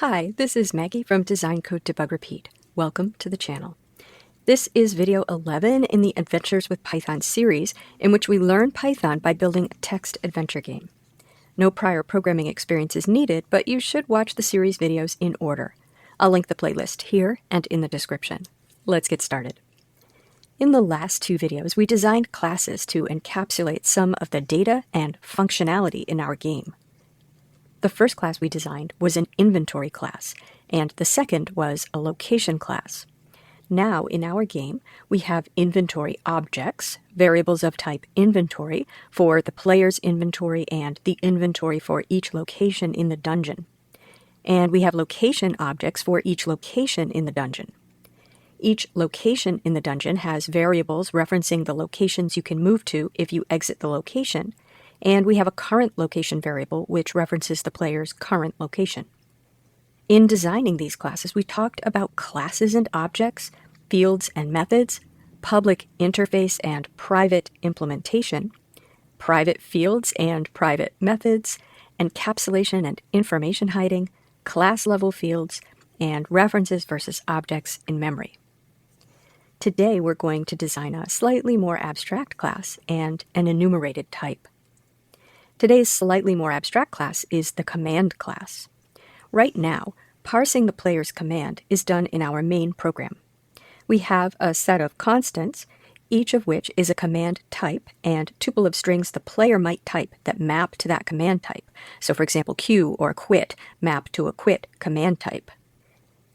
Hi, this is Maggie from Design Code Debug Repeat. Welcome to the channel. This is video 11 in the Adventures with Python series, in which we learn Python by building a text adventure game. No prior programming experience is needed, but you should watch the series videos in order. I'll link the playlist here and in the description. Let's get started. In the last two videos, we designed classes to encapsulate some of the data and functionality in our game. The first class we designed was an inventory class, and the second was a location class. Now, in our game, we have inventory objects, variables of type inventory, for the player's inventory and the inventory for each location in the dungeon. And we have location objects for each location in the dungeon. Each location in the dungeon has variables referencing the locations you can move to if you exit the location, and we have a current location variable which references the player's current location. In designing these classes, we talked about classes and objects, fields and methods, public interface and private implementation, private fields and private methods, encapsulation and information hiding, class-level fields, and references versus objects in memory. Today, we're going to design a slightly more abstract class and an enumerated type. Today's slightly more abstract class is the command class. Right now, parsing the player's command is done in our main program. We have a set of constants, each of which is a command type and tuple of strings the player might type that map to that command type. So for example, queue or quit map to a quit command type.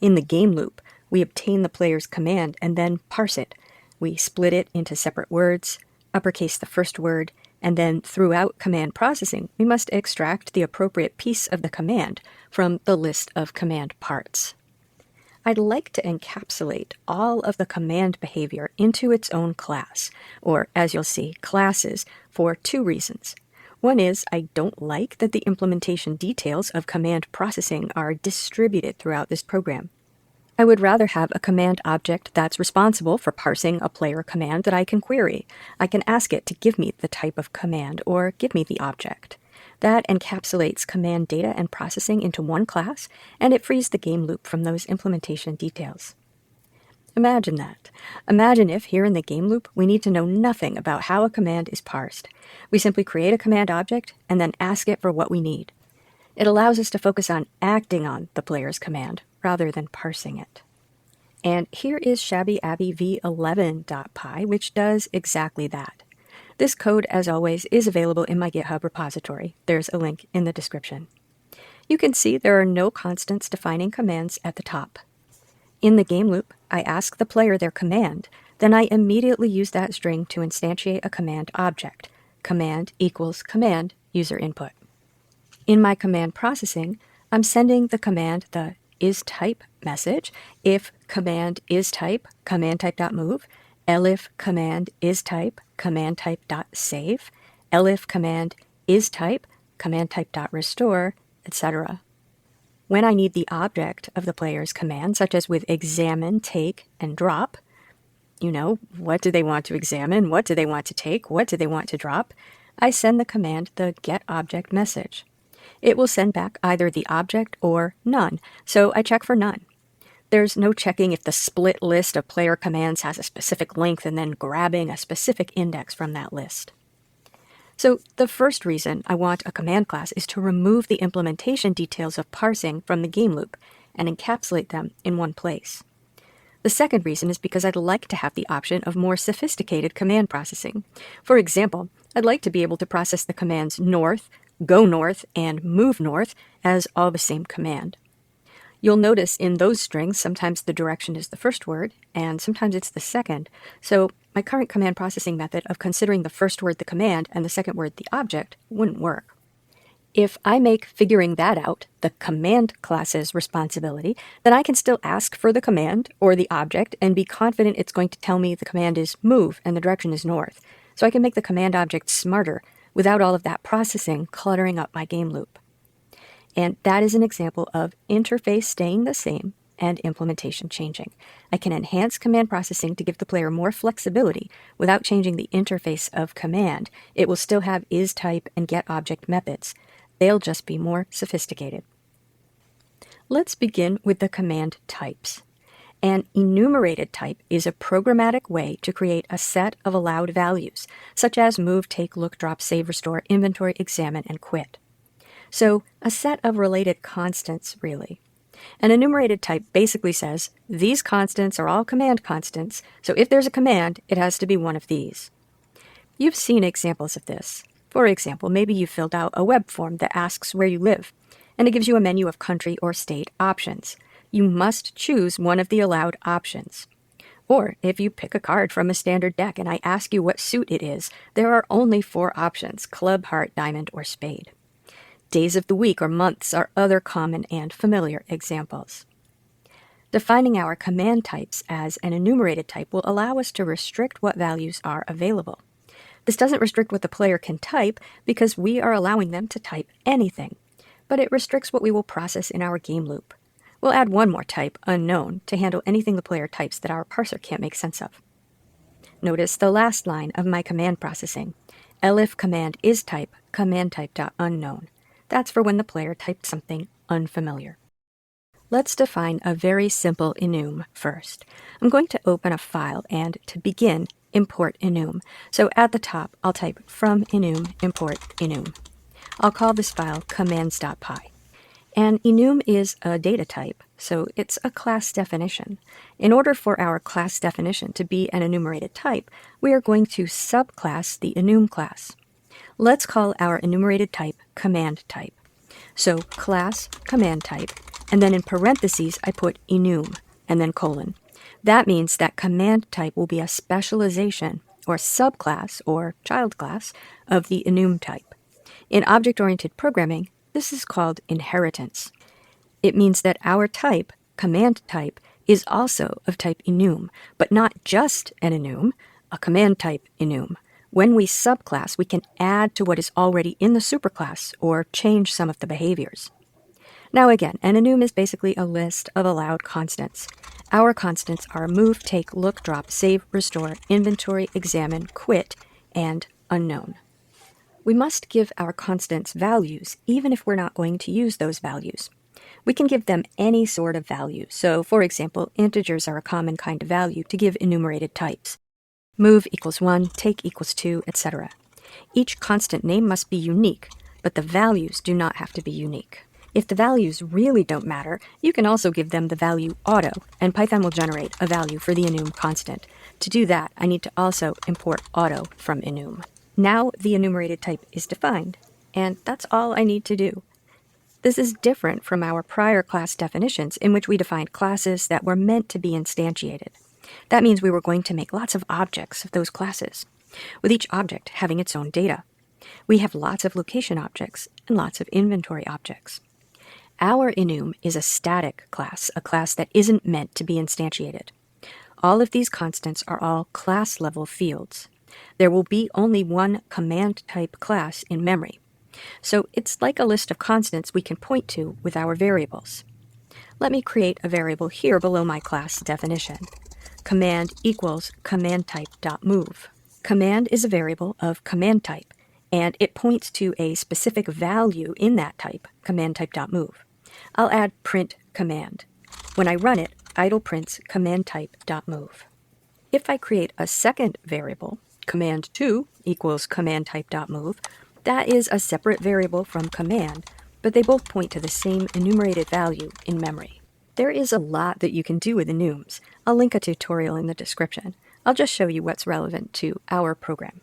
In the game loop, we obtain the player's command and then parse it. We split it into separate words, uppercase the first word, and then throughout command processing, we must extract the appropriate piece of the command from the list of command parts. I'd like to encapsulate all of the command behavior into its own class, or as you'll see, classes, for two reasons. One is I don't like that the implementation details of command processing are distributed throughout this program. I would rather have a command object that's responsible for parsing a player command that I can query. I can ask it to give me the type of command or give me the object. That encapsulates command data and processing into one class, and it frees the game loop from those implementation details. Imagine that. Imagine if, here in the game loop, we need to know nothing about how a command is parsed. We simply create a command object and then ask it for what we need. It allows us to focus on acting on the player's command rather than parsing it. And here is Shabby Abby v11.py, which does exactly that. This code, as always, is available in my GitHub repository. There's a link in the description. You can see there are no constants defining commands at the top. In the game loop, I ask the player their command, then I immediately use that string to instantiate a command object. Command equals command user input. In my command processing, I'm sending the command the isType message if command isType command type.move, elif command isType command type.save, elif command isType command type.restore, etc. When I need the object of the player's command, such as with examine, take, and drop, what do they want to examine, what do they want to take, what do they want to drop, I send the command the getObject message. It will send back either the object or none, so I check for none. There's no checking if the split list of player commands has a specific length and then grabbing a specific index from that list. So the first reason I want a command class is to remove the implementation details of parsing from the game loop and encapsulate them in one place. The second reason is because I'd like to have the option of more sophisticated command processing. For example, I'd like to be able to process the commands north, go north, and move north as all the same command. You'll notice in those strings, sometimes the direction is the first word, and sometimes it's the second. So my current command processing method of considering the first word the command and the second word the object wouldn't work. If I make figuring that out the command class's responsibility, then I can still ask for the command or the object and be confident it's going to tell me the command is move and the direction is north. So I can make the command object smarter without all of that processing cluttering up my game loop. And that is an example of interface staying the same and implementation changing. I can enhance command processing to give the player more flexibility without changing the interface of command. It will still have isType and getObject methods. They'll just be more sophisticated. Let's begin with the command types. An enumerated type is a programmatic way to create a set of allowed values, such as move, take, look, drop, save, restore, inventory, examine, and quit. So, a set of related constants, really. An enumerated type basically says, these constants are all command constants, so if there's a command, it has to be one of these. You've seen examples of this. For example, maybe you filled out a web form that asks where you live, and it gives you a menu of country or state options. You must choose one of the allowed options. Or if you pick a card from a standard deck and I ask you what suit it is, there are only 4 options: club, heart, diamond, or spade. Days of the week or months are other common and familiar examples. Defining our command types as an enumerated type will allow us to restrict what values are available. This doesn't restrict what the player can type because we are allowing them to type anything, but it restricts what we will process in our game loop. We'll add one more type, unknown, to handle anything the player types that our parser can't make sense of. Notice the last line of my command processing. elif command is type, command type.unknown. That's for when the player typed something unfamiliar. Let's define a very simple enum first. I'm going to open a file and, to begin, import enum. So at the top, I'll type from enum import enum. I'll call this file commands.py. An enum is a data type, so it's a class definition. In order for our class definition to be an enumerated type, we are going to subclass the enum class. Let's call our enumerated type command type. So class command type, and then in parentheses I put enum, and then colon. That means that command type will be a specialization, or subclass, or child class, of the enum type. In object-oriented programming, this is called inheritance. It means that our type, command type, is also of type enum, but not just an enum, a command type enum. When we subclass, we can add to what is already in the superclass or change some of the behaviors. Now again, an enum is basically a list of allowed constants. Our constants are move, take, look, drop, save, restore, inventory, examine, quit, and unknown. We must give our constants values, even if we're not going to use those values. We can give them any sort of value. So, for example, integers are a common kind of value to give enumerated types. Move equals 1, take equals 2, etc. Each constant name must be unique, but the values do not have to be unique. If the values really don't matter, you can also give them the value auto, and Python will generate a value for the enum constant. To do that, I need to also import auto from enum. Now the enumerated type is defined, and that's all I need to do. This is different from our prior class definitions in which we defined classes that were meant to be instantiated. That means we were going to make lots of objects of those classes, with each object having its own data. We have lots of location objects and lots of inventory objects. Our enum is a static class, a class that isn't meant to be instantiated. All of these constants are all class-level fields. There will be only one command-type class in memory. So it's like a list of constants we can point to with our variables. Let me create a variable here below my class definition. Command equals command-type.move. Command is a variable of command type, and it points to a specific value in that type, command-type.move. I'll add print command. When I run it, idle prints command-type.move. If I create a second variable, command2 equals command-type.move, that is a separate variable from command, but they both point to the same enumerated value in memory. There is a lot that you can do with enums. I'll link a tutorial in the description. I'll just show you what's relevant to our program.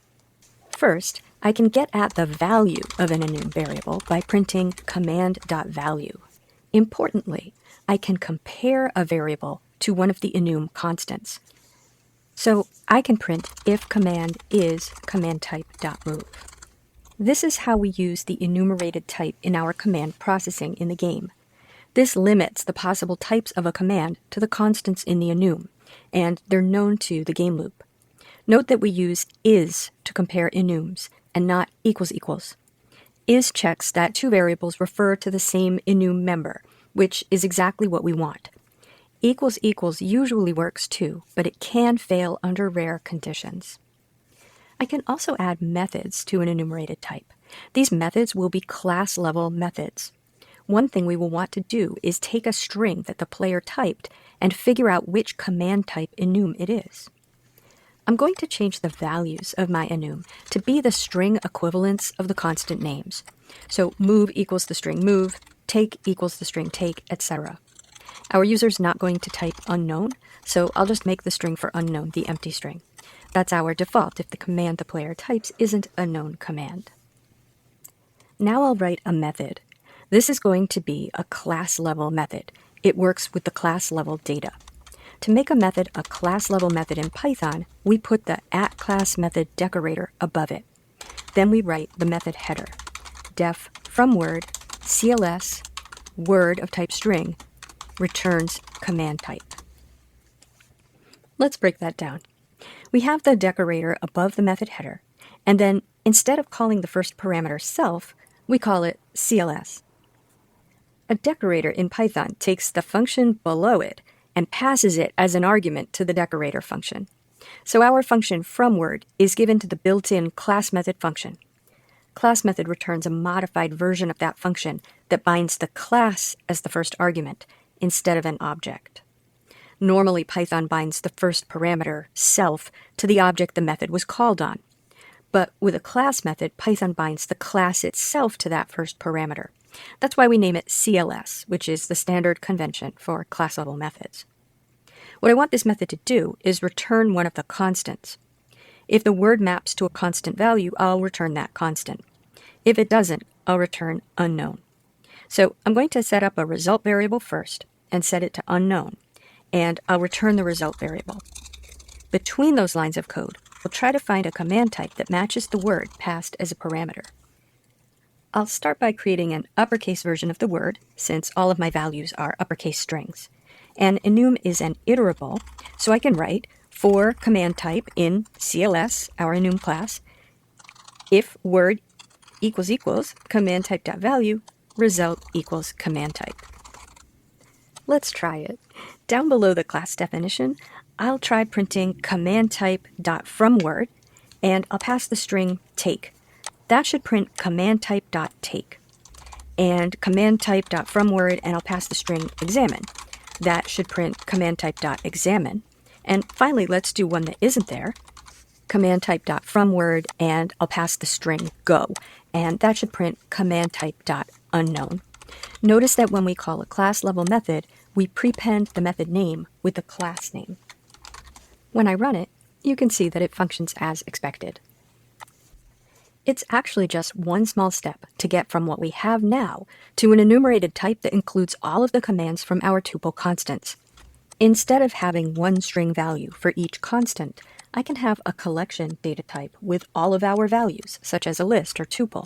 First, I can get at the value of an enum variable by printing command.value. Importantly, I can compare a variable to one of the enum constants. So I can print if command is command-type.move. This is how we use the enumerated type in our command processing in the game. This limits the possible types of a command to the constants in the enum, and they're known to the game loop. Note that we use is to compare enums, and not equals equals. Is checks that two variables refer to the same enum member, which is exactly what we want. Equals equals usually works too, but it can fail under rare conditions. I can also add methods to an enumerated type. These methods will be class-level methods. one thing we will want to do is take a string that the player typed and figure out which command type enum it is. I'm going to change the values of my enum to be the string equivalents of the constant names. So move equals the string move, take equals the string take, etc. Our user's not going to type unknown, so I'll just make the string for unknown the empty string. That's our default if the command the player types isn't a known command. Now I'll write a method. This is going to be a class-level method. It works with the class-level data. To make a method a class-level method in Python, we put the @class method decorator above it. Then we write the method header, def from word, cls, word of type string, returns command type. Let's break that down. We have the decorator above the method header, and then instead of calling the first parameter self, we call it cls. A decorator in Python takes the function below it and passes it as an argument to the decorator function. So our function fromWord is given to the built-in class method function. Class method returns a modified version of that function that binds the class as the first argument instead of an object. Normally, Python binds the first parameter, self, to the object the method was called on. But with a class method, Python binds the class itself to that first parameter. That's why we name it CLS, which is the standard convention for class-level methods. What I want this method to do is return one of the constants. If the word maps to a constant value, I'll return that constant. If it doesn't, I'll return unknown. So I'm going to set up a result variable first and set it to unknown, and I'll return the result variable. Between those lines of code, we'll try to find a command type that matches the word passed as a parameter. I'll start by creating an uppercase version of the word, since all of my values are uppercase strings. And enum is an iterable, so I can write for command type in CLS, our enum class, if word equals command type.value, result equals command type. Let's try it. Down below the class definition, I'll try printing command type.fromWord, and I'll pass the string take. That should print command type.take. And command type.fromWord, and I'll pass the string examine. That should print command type.examine. And finally, let's do one that isn't there. Command type.fromWord, and I'll pass the string go. And that should print command type.unknown. Notice that when we call a class-level method, we prepend the method name with the class name. When I run it, you can see that it functions as expected. It's actually just one small step to get from what we have now to an enumerated type that includes all of the commands from our tuple constants. Instead of having one string value for each constant, I can have a collection data type with all of our values, such as a list or tuple.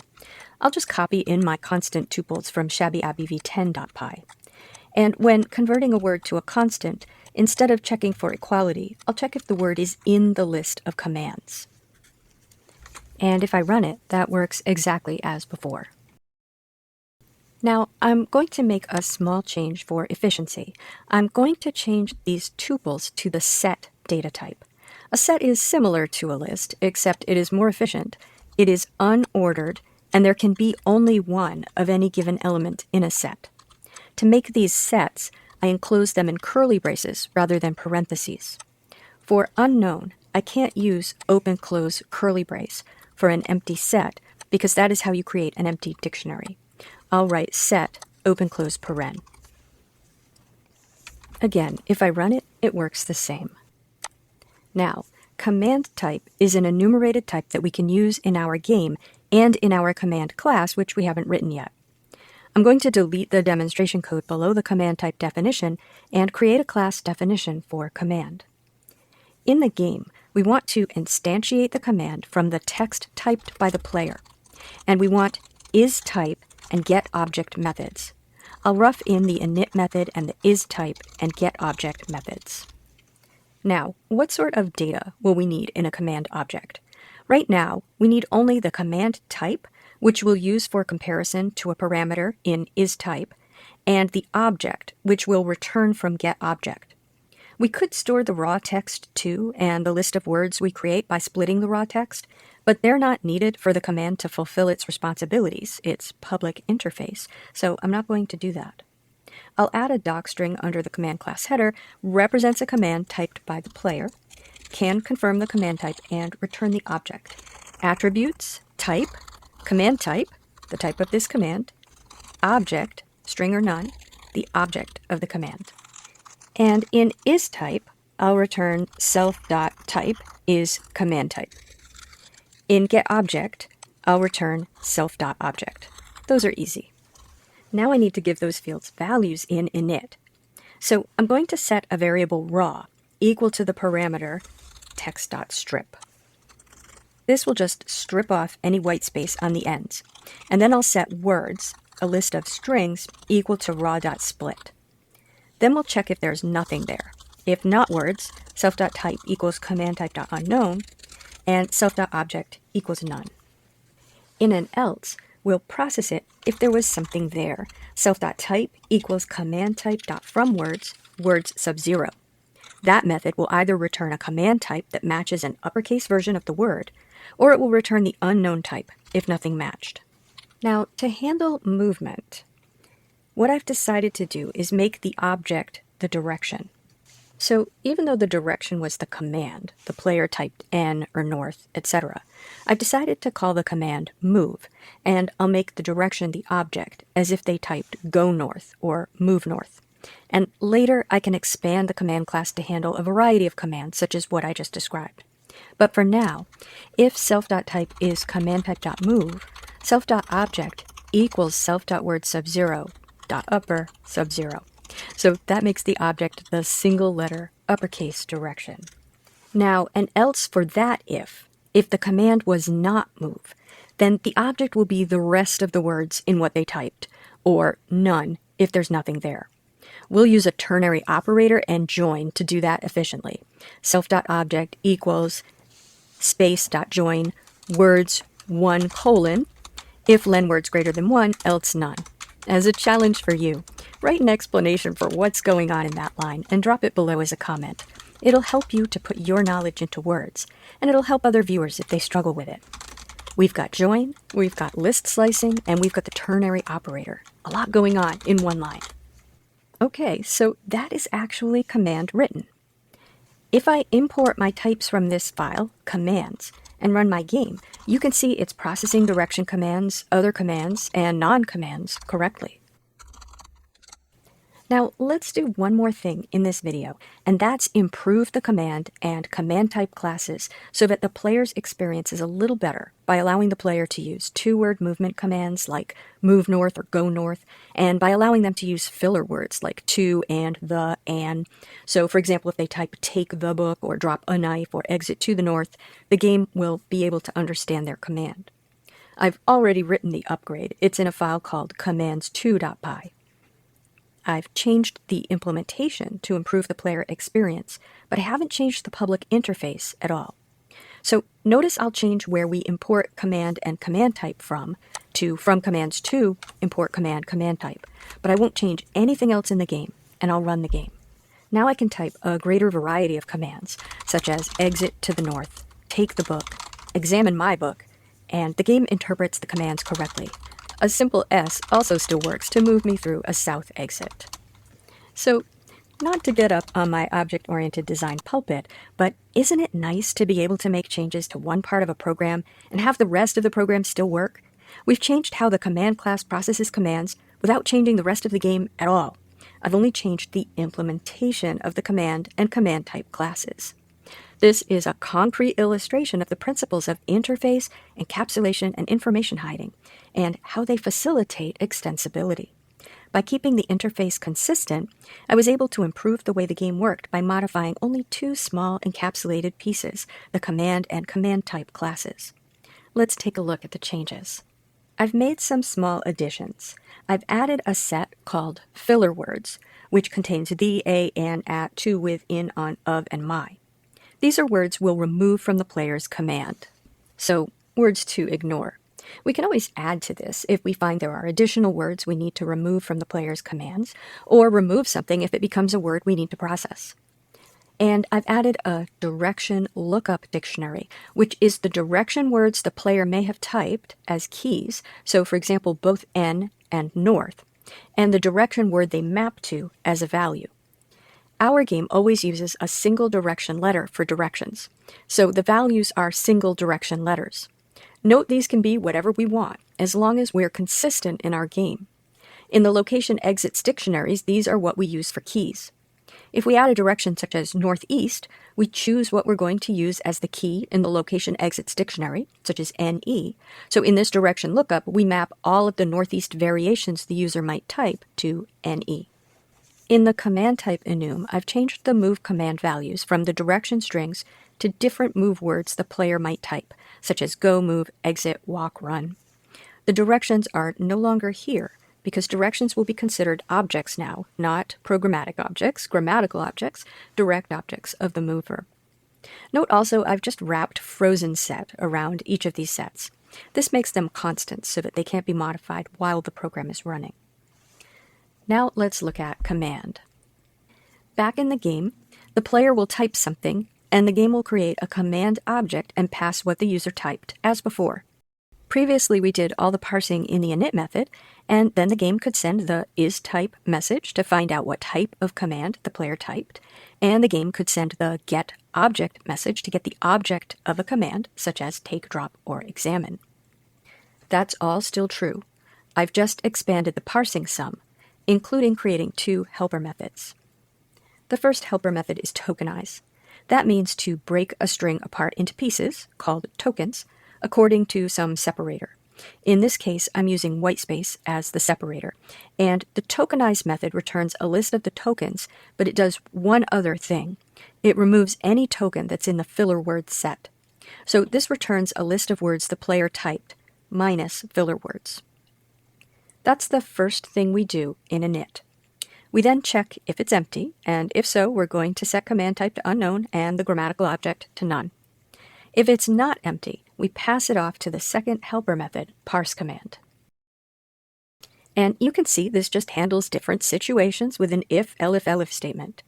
I'll just copy in my constant tuples from shabbyabv10.py. And when converting a word to a constant, instead of checking for equality, I'll check if the word is in the list of commands. And if I run it, that works exactly as before. Now, I'm going to make a small change for efficiency. I'm going to change these tuples to the set data type. A set is similar to a list, except it is more efficient. It is unordered, and there can be only one of any given element in a set. To make these sets, I enclose them in curly braces rather than parentheses. For unknown, I can't use open-close curly brace for an empty set, because that is how you create an empty dictionary. I'll write set open-close paren. Again, if I run it, it works the same. Now, command type is an enumerated type that we can use in our game and in our command class, which we haven't written yet. I'm going to delete the demonstration code below the command type definition and create a class definition for command. In the game, we want to instantiate the command from the text typed by the player, and we want isType and getObject methods. I'll rough in the init method and the isType and getObject methods. Now, what sort of data will we need in a command object? Right now, we need only the command type, which we'll use for comparison to a parameter in isType, and the object, which we'll return from getObject. We could store the raw text too, and the list of words we create by splitting the raw text, but they're not needed for the command to fulfill its responsibilities, its public interface, so I'm not going to do that. I'll add a docstring under the command class header, represents a command typed by the player, can confirm the command type, and return the object. Attributes, type, command type, the type of this command, object, string or none, the object of the command. And in isType, I'll return self.type is command type. In getObject, I'll return self.object. Those are easy. Now I need to give those fields values in init. So I'm going to set a variable raw equal to the parameter text.strip. This will just strip off any white space on the ends. And then I'll set words, a list of strings, equal to raw.split. Then we'll check if there's nothing there. If not words, self.type equals command type.unknown, and self.object equals none. In an else, we'll process it if there was something there. Self.type equals command type.fromWords, words sub 0. That method will either return a command type that matches an uppercase version of the word, or it will return the unknown type if nothing matched. Now, to handle movement, what I've decided to do is make the object the direction. So even though the direction was the command, the player typed N or north, etc., I've decided to call the command move, and I'll make the direction the object as if they typed go north or move north. And later I can expand the command class to handle a variety of commands such as what I just described. But for now, if self.type is command type.move, self.object equals self.word sub 0 dot upper sub 0. So that makes the object the single letter uppercase direction. Now, an else for that if the command was not move, then the object will be the rest of the words in what they typed, or none if there's nothing there. We'll use a ternary operator and join to do that efficiently. Self.object equals space.join words 1 colon, if len words greater than 1, else none. As a challenge for you, write an explanation for what's going on in that line and drop it below as a comment. It'll help you to put your knowledge into words, and it'll help other viewers if they struggle with it. We've got join, we've got list slicing, and we've got the ternary operator. A lot going on in one line. Okay, so that is actually command written. If I import my types from this file, commands, and run my game, you can see it's processing direction commands, other commands, and non-commands correctly. Now let's do one more thing in this video, and that's improve the command and command type classes so that the player's experience is a little better by allowing the player to use two-word movement commands like move north or go north, and by allowing them to use filler words like to and the and. So for example, if they type take the book or drop a knife or exit to the north, the game will be able to understand their command. I've already written the upgrade. It's in a file called commands2.py. I've changed the implementation to improve the player experience, but I haven't changed the public interface at all. So notice I'll change where we import command and command type from to from commands to import command type, but I won't change anything else in the game, and I'll run the game. Now I can type a greater variety of commands, such as exit to the north, take the book, examine my book, and the game interprets the commands correctly. A simple S also still works to move me through a south exit. So, not to get up on my object-oriented design pulpit, but isn't it nice to be able to make changes to one part of a program and have the rest of the program still work? We've changed how the command class processes commands without changing the rest of the game at all. I've only changed the implementation of the command and command type classes. This is a concrete illustration of the principles of interface, encapsulation, and information hiding, and how they facilitate extensibility. By keeping the interface consistent, I was able to improve the way the game worked by modifying only two small encapsulated pieces, the command and command type classes. Let's take a look at the changes. I've made some small additions. I've added a set called filler words, which contains the, a, and, at, to, with, in, on, of, and my. These are words we'll remove from the player's command. So, words to ignore. We can always add to this if we find there are additional words we need to remove from the player's commands, or remove something if it becomes a word we need to process. And I've added a direction lookup dictionary, which is the direction words the player may have typed as keys, so for example, both N and north, and the direction word they map to as a value. Our game always uses a single direction letter for directions, so the values are single direction letters. Note these can be whatever we want, as long as we're consistent in our game. In the location exits dictionaries, these are what we use for keys. If we add a direction such as northeast, we choose what we're going to use as the key in the location exits dictionary, such as NE. So in this direction lookup, we map all of the northeast variations the user might type to NE. In the command type enum, I've changed the move command values from the direction strings to different move words the player might type, such as go, move, exit, walk, run. The directions are no longer here, because directions will be considered objects now, not programmatic objects, grammatical objects, direct objects of the move verb. Note also I've just wrapped frozen set around each of these sets. This makes them constants so that they can't be modified while the program is running. Now let's look at command. Back in the game, the player will type something, and the game will create a command object and pass what the user typed, as before. Previously, we did all the parsing in the init method, and then the game could send the isType message to find out what type of command the player typed, and the game could send the getObject message to get the object of a command, such as take, drop, or examine. That's all still true. I've just expanded the parsing some, including creating two helper methods. The first helper method is tokenize. That means to break a string apart into pieces, called tokens, according to some separator. In this case, I'm using whitespace as the separator, and the tokenize method returns a list of the tokens, but it does one other thing. It removes any token that's in the filler word set. So this returns a list of words the player typed, minus filler words. That's the first thing we do in init. We then check if it's empty, and if so, we're going to set command type to unknown and the grammatical object to none. If it's not empty, we pass it off to the second helper method, parse command. And you can see this just handles different situations with an if, elif statement.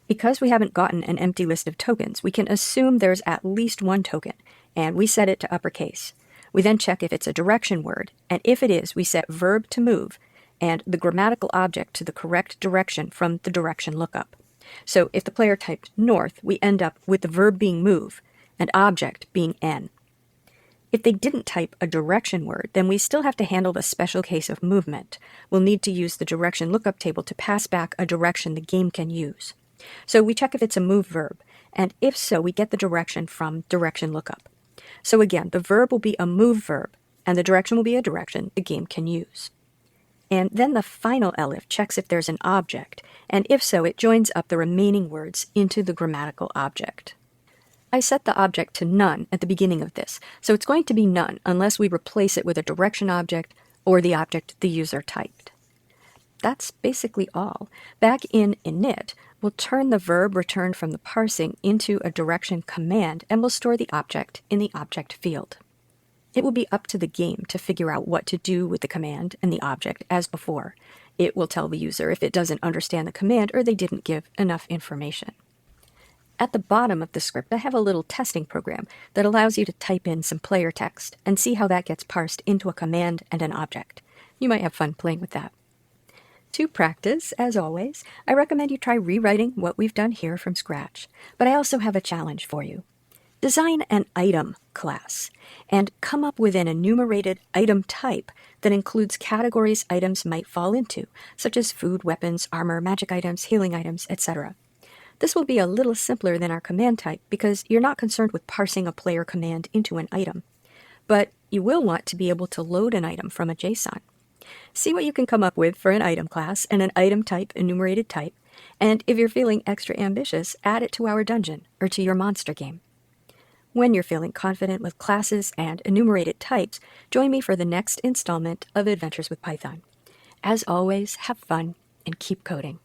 Because we haven't gotten an empty list of tokens, we can assume there's at least one token, and we set it to uppercase. We then check if it's a direction word, and if it is, we set verb to move, and the grammatical object to the correct direction from the direction lookup. So if the player typed north, we end up with the verb being move, and object being N. If they didn't type a direction word, then we still have to handle the special case of movement. We'll need to use the direction lookup table to pass back a direction the game can use. So we check if it's a move verb, and if so, we get the direction from direction lookup. So again, the verb will be a move verb, and the direction will be a direction the game can use. And then the final elif checks if there's an object, and if so, it joins up the remaining words into the grammatical object. I set the object to none at the beginning of this, so it's going to be none unless we replace it with a direction object or the object the user typed. That's basically all. Back in init, we'll turn the verb returned from the parsing into a direction command, and we'll store the object in the object field. It will be up to the game to figure out what to do with the command and the object as before. It will tell the user if it doesn't understand the command or they didn't give enough information. At the bottom of the script, I have a little testing program that allows you to type in some player text and see how that gets parsed into a command and an object. You might have fun playing with that. To practice, as always, I recommend you try rewriting what we've done here from scratch, but I also have a challenge for you. Design an item class and come up with an enumerated item type that includes categories items might fall into, such as food, weapons, armor, magic items, healing items, etc. This will be a little simpler than our command type because you're not concerned with parsing a player command into an item, but you will want to be able to load an item from a JSON. See what you can come up with for an item class and an item type enumerated type, and if you're feeling extra ambitious, add it to our dungeon or to your monster game. When you're feeling confident with classes and enumerated types, join me for the next installment of Adventures with Python. As always, have fun and keep coding.